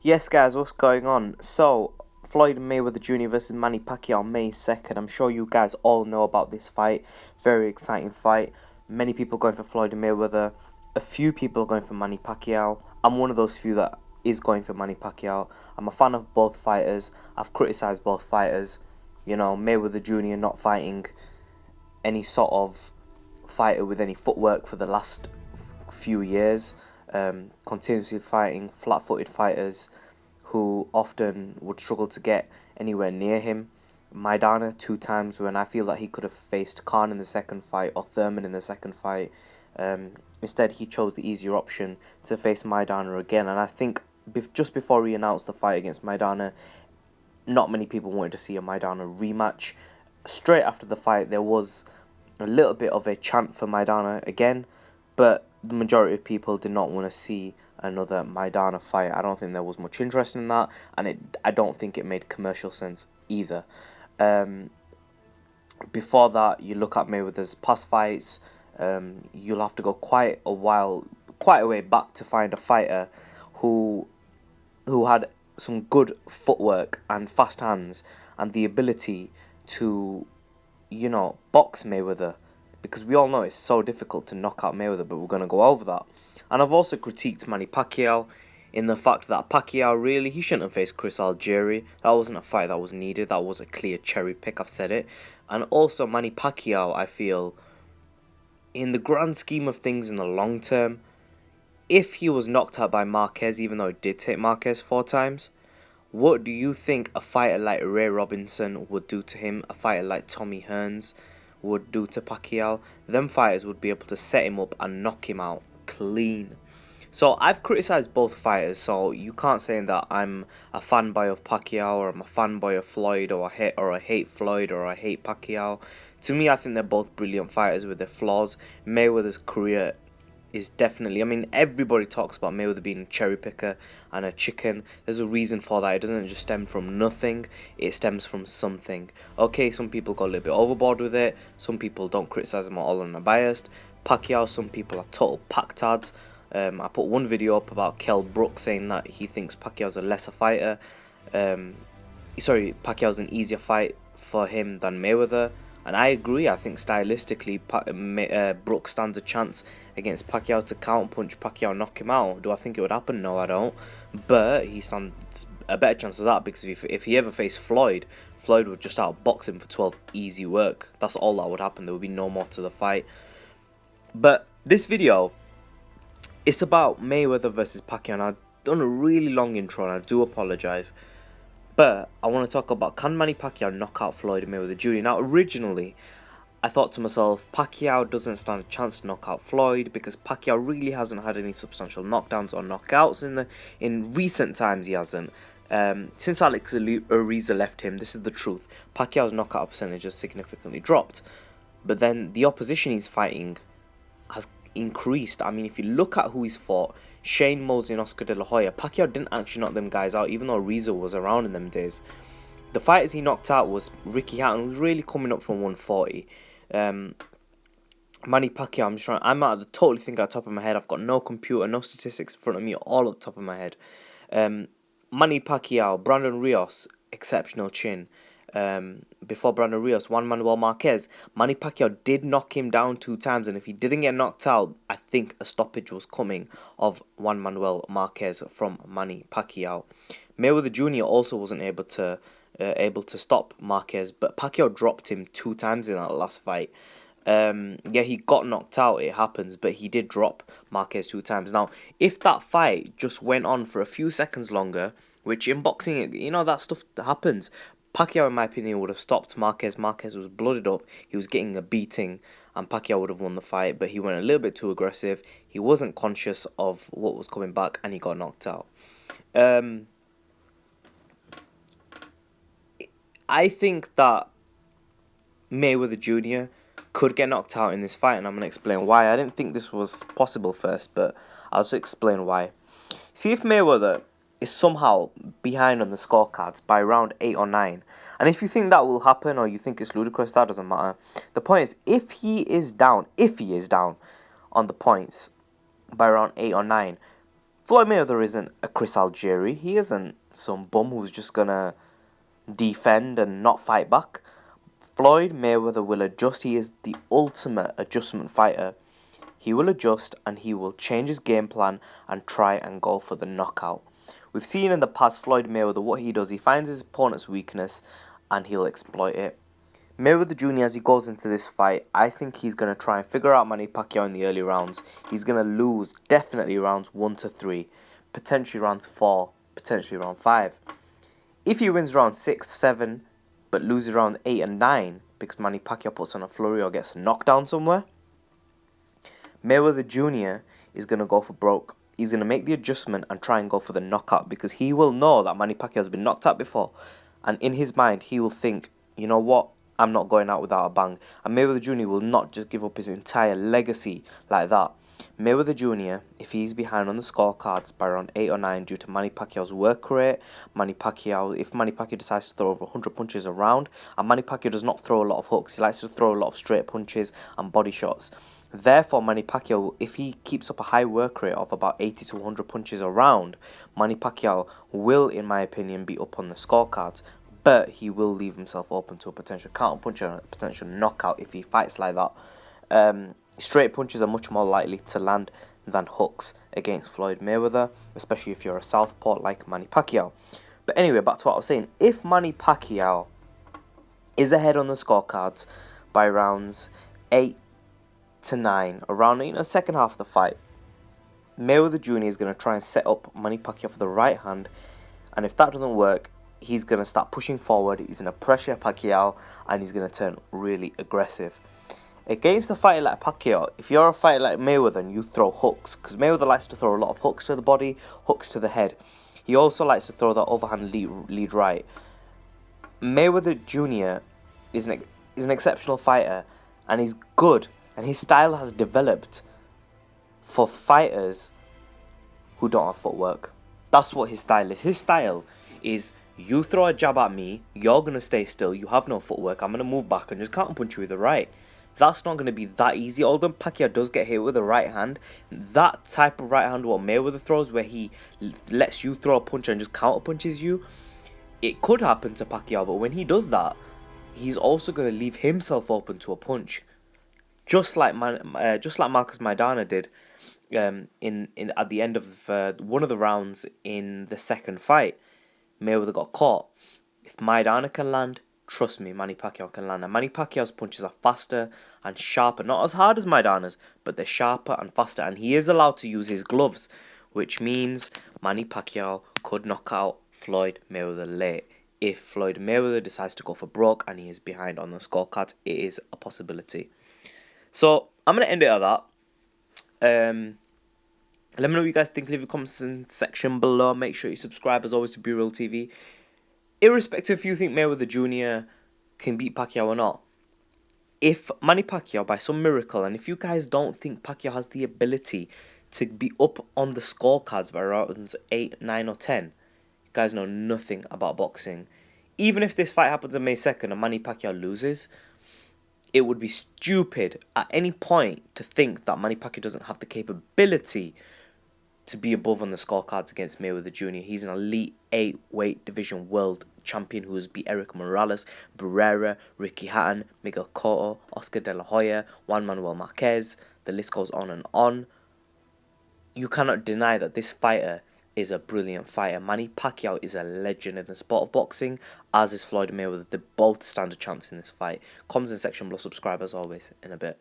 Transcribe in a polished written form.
Yes, guys, what's going on? So, Floyd Mayweather Jr. versus Manny Pacquiao May 2nd. I'm sure you guys all know about this fight. Very exciting fight. Many people going for Floyd Mayweather. A few people going for Manny Pacquiao. I'm one of those few that is going for Manny Pacquiao. I'm a fan of both fighters. I've criticized both fighters. You know, Mayweather Jr. not fighting any sort of fighter with any footwork for the last few years. Continuously fighting flat-footed fighters who often would struggle to get anywhere near him. Maidana 2 times when I feel that he could have faced Khan in the second fight or Thurman in the second fight. Instead, he chose the easier option to face Maidana again. And I think just before he announced the fight against Maidana, not many people wanted to see a Maidana rematch. Straight after the fight, there was a little bit of a chant for Maidana again, but the majority of people did not want to see another Maidana fight. I don't think there was much interest in that, and I don't think it made commercial sense either. Before that, you look at Mayweather's past fights, you'll have to go quite a way back to find a fighter who had some good footwork and fast hands and the ability to, box Mayweather, because we all know it's so difficult to knock out Mayweather, but we're going to go over that. And I've also critiqued Manny Pacquiao in the fact that Pacquiao really, he shouldn't have faced Chris Algieri. That wasn't a fight that was needed. That was a clear cherry pick, I've said it. And also Manny Pacquiao, I feel, in the grand scheme of things in the long term, if he was knocked out by Marquez, even though he did take Marquez 4 times, what do you think a fighter like Ray Robinson would do to him? A fighter like Tommy Hearns would do to Pacquiao? Them fighters would be able to set him up and knock him out clean. So I've criticized both fighters, so you can't say that I'm a fanboy of Pacquiao or I'm a fanboy of Floyd or I hate Floyd or I hate Pacquiao. To me, I think they're both brilliant fighters with their flaws. Mayweather's career is definitely, everybody talks about Mayweather being a cherry picker and a chicken. There's a reason for that. It doesn't just stem from nothing, it stems from something. Okay, some people go a little bit overboard with it, some people don't criticize him at all and are biased. Pacquiao, some people are total packtads. I put one video up about Kell Brook saying that he thinks Pacquiao's a lesser fighter. Pacquiao's an easier fight for him than Mayweather. And I agree. I think stylistically, Brook stands a chance against Pacquiao to counterpunch Pacquiao and knock him out. Do I think it would happen? No, I don't. But he stands a better chance of that because if he ever faced Floyd, Floyd would just outbox him for 12 easy work. That's all that would happen. There would be no more to the fight. But this video, it's about Mayweather versus Pacquiao. And I've done a really long intro and I do apologise. But I want to talk about, can Manny Pacquiao knock out Floyd Mayweather Jr.? Now, originally, I thought to myself, Pacquiao doesn't stand a chance to knock out Floyd because Pacquiao really hasn't had any substantial knockdowns or knockouts in recent times. He hasn't. Since Alex Ariza left him, this is the truth. Pacquiao's knockout percentage has significantly dropped. But then the opposition he's fighting has increased. If you look at who he's fought, Shane Mosley and Oscar De La Hoya, Pacquiao didn't actually knock them guys out, even though Ariza was around in them days. The fighters he knocked out was Ricky Hatton, who was really coming up from 140. Manny Pacquiao, I'm out of the totally think at the top of my head. I've got no computer, no statistics in front of me, all at the top of my head. Manny Pacquiao, Brandon Rios, exceptional chin. Before Brandon Rios, Juan Manuel Marquez, Manny Pacquiao did knock him down 2 times, and if he didn't get knocked out, I think a stoppage was coming of Juan Manuel Marquez from Manny Pacquiao. Mayweather Jr. also wasn't able to stop Marquez, but Pacquiao dropped him 2 times in that last fight. Yeah, he got knocked out, it happens, but he did drop Marquez 2 times. Now, if that fight just went on for a few seconds longer, which in boxing, that stuff happens, Pacquiao, in my opinion, would have stopped Marquez. Marquez was blooded up. He was getting a beating, and Pacquiao would have won the fight. But he went a little bit too aggressive. He wasn't conscious of what was coming back, and he got knocked out. I think that Mayweather Jr. could get knocked out in this fight, and I'm going to explain why. I didn't think this was possible first, but I'll just explain why. See, if Mayweather is somehow behind on the scorecards by round 8 or 9. And if you think that will happen or you think it's ludicrous, that doesn't matter. The point is, if he is down on the points by round 8 or 9, Floyd Mayweather isn't a Chris Algieri. He isn't some bum who's just gonna defend and not fight back. Floyd Mayweather will adjust. He is the ultimate adjustment fighter. He will adjust and he will change his game plan and try and go for the knockout. We've seen in the past Floyd Mayweather what he does. He finds his opponent's weakness and he'll exploit it. Mayweather Jr., as he goes into this fight, I think he's going to try and figure out Manny Pacquiao in the early rounds. He's going to lose definitely rounds 1 to 3, potentially rounds 4, potentially round 5. If he wins round 6, 7, but loses round 8 and 9 because Manny Pacquiao puts on a flurry or gets a knockdown somewhere, Mayweather Jr. is going to go for broke. He's going to make the adjustment and try and go for the knockout because he will know that Manny Pacquiao has been knocked out before. And in his mind, he will think, you know what? I'm not going out without a bang. And Mayweather Jr. will not just give up his entire legacy like that. Mayweather Jr., if he's behind on the scorecards by around 8 or 9 due to Manny Pacquiao's work rate, if Manny Pacquiao decides to throw over 100 punches around, and Manny Pacquiao does not throw a lot of hooks, he likes to throw a lot of straight punches and body shots. Therefore, Manny Pacquiao, if he keeps up a high work rate of about 80 to 100 punches around, Manny Pacquiao will, in my opinion, be up on the scorecards. But he will leave himself open to a potential counter punch and a potential knockout if he fights like that. Straight punches are much more likely to land than hooks against Floyd Mayweather, especially if you're a southpaw like Manny Pacquiao. But anyway, back to what I was saying. If Manny Pacquiao is ahead on the scorecards by rounds 8 to 9, around second half of the fight, Mayweather Jr. is going to try and set up Manny Pacquiao for the right hand, and if that doesn't work, he's going to start pushing forward, he's going to pressure Pacquiao, and he's going to turn really aggressive. Against a fighter like Pacquiao, if you're a fighter like Mayweather and you throw hooks, because Mayweather likes to throw a lot of hooks to the body, hooks to the head. He also likes to throw that overhand lead right. Mayweather Jr. is an exceptional fighter, and he's good, and his style has developed for fighters who don't have footwork. That's what his style is. His style is, you throw a jab at me, you're going to stay still, you have no footwork, I'm going to move back and just counter punch you with the right. That's not going to be that easy. Although Pacquiao does get hit with the right hand, that type of right hand what Mayweather throws, where he lets you throw a punch and just counter punches you, it could happen to Pacquiao. But when he does that, he's also going to leave himself open to a punch, just like Marcus Maidana did at the end of one of the rounds in the second fight. Mayweather got caught. If Maidana can land, trust me, Manny Pacquiao can land. And Manny Pacquiao's punches are faster and sharper. Not as hard as Maidana's, but they're sharper and faster. And he is allowed to use his gloves, which means Manny Pacquiao could knock out Floyd Mayweather late. If Floyd Mayweather decides to go for broke and he is behind on the scorecards, it is a possibility. So, I'm going to end it at that. Let me know what you guys think. Leave a comment section below. Make sure you subscribe as always to Be Real TV. Irrespective if you think Mayweather Jr. can beat Pacquiao or not, if Manny Pacquiao, by some miracle, and if you guys don't think Pacquiao has the ability to be up on the scorecards by rounds 8, 9 or 10, you guys know nothing about boxing. Even if this fight happens on May 2nd and Manny Pacquiao loses, it would be stupid at any point to think that Manny Pacquiao doesn't have the capability to be above on the scorecards against Mayweather Jr. He's an elite 8 weight division world champion who has beat Eric Morales, Barrera, Ricky Hatton, Miguel Cotto, Oscar De La Hoya, Juan Manuel Marquez. The list goes on and on. You cannot deny that this fighter is a brilliant fighter. Manny Pacquiao is a legend in the sport of boxing, as is Floyd Mayweather. They both stand a chance in this fight. Comments in section below. Subscribe as always in a bit.